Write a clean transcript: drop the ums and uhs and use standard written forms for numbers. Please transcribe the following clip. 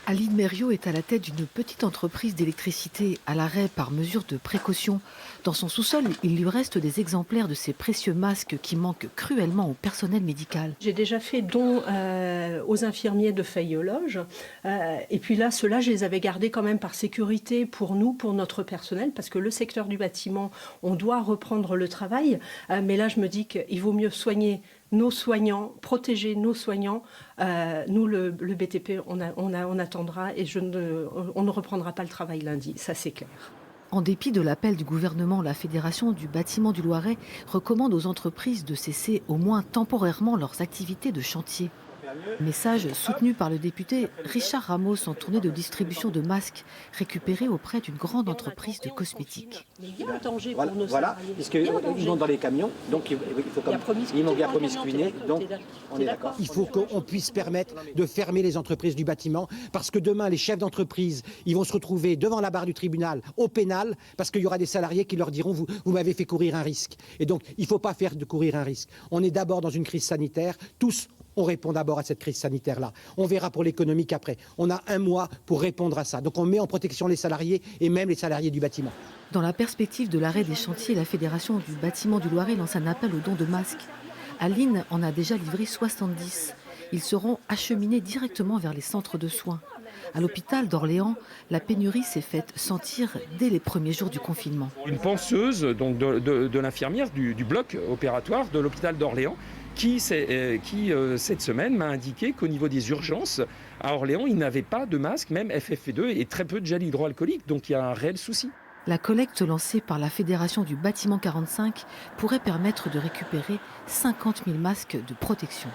Aline Mériot est à la tête d'une petite entreprise d'électricité à l'arrêt par mesure de précaution. Dans son sous-sol, il lui reste des exemplaires de ces précieux masques qui manquent cruellement au personnel médical. J'ai déjà fait don aux infirmiers de Feuilles-aux-Loges. Et puis là, ceux-là, je les avais gardés quand même par sécurité pour nous, pour notre personnel, parce que le secteur du bâtiment, on doit reprendre le travail. Mais là, je me dis qu'il vaut mieux soigner nos soignants, protéger nos soignants. Nous, le BTP, on attendra et on ne reprendra pas le travail lundi, ça c'est clair. En dépit de l'appel du gouvernement, la Fédération du bâtiment du Loiret recommande aux entreprises de cesser au moins temporairement leurs activités de chantier. Message soutenu par le député Richard Ramos en tournée de distribution de masques récupérés auprès d'une grande entreprise de cosmétiques. Mais il y a un danger pour nos voilà, salariés. puisqu'ils montent dans les camions, donc il faut comme ils manquent bien promiscuité, donc on est d'accord. Il faut qu'on puisse permettre de fermer les entreprises du bâtiment, parce que demain, les chefs d'entreprise, ils vont se retrouver devant la barre du tribunal, au pénal, parce qu'il y aura des salariés qui leur diront vous m'avez fait courir un risque. Et donc, il ne faut pas faire de courir un risque. On est d'abord dans une crise sanitaire, tous on répond d'abord à cette crise sanitaire-là. On verra pour l'économie qu'après. On a un mois pour répondre à ça. Donc on met en protection les salariés et même les salariés du bâtiment. Dans la perspective de l'arrêt des chantiers, la Fédération du bâtiment du Loiret lance un appel au don de masques. Aline en a déjà livré 70. Ils seront acheminés directement vers les centres de soins. À l'hôpital d'Orléans, la pénurie s'est faite sentir dès les premiers jours du confinement. Une penseuse donc de l'infirmière du bloc opératoire de l'hôpital d'Orléans qui cette semaine m'a indiqué qu'au niveau des urgences à Orléans, il n'avait pas de masque, même FFP2 et très peu de gel hydroalcoolique. Donc il y a un réel souci. La collecte lancée par la Fédération du bâtiment 45 pourrait permettre de récupérer 50 000 masques de protection.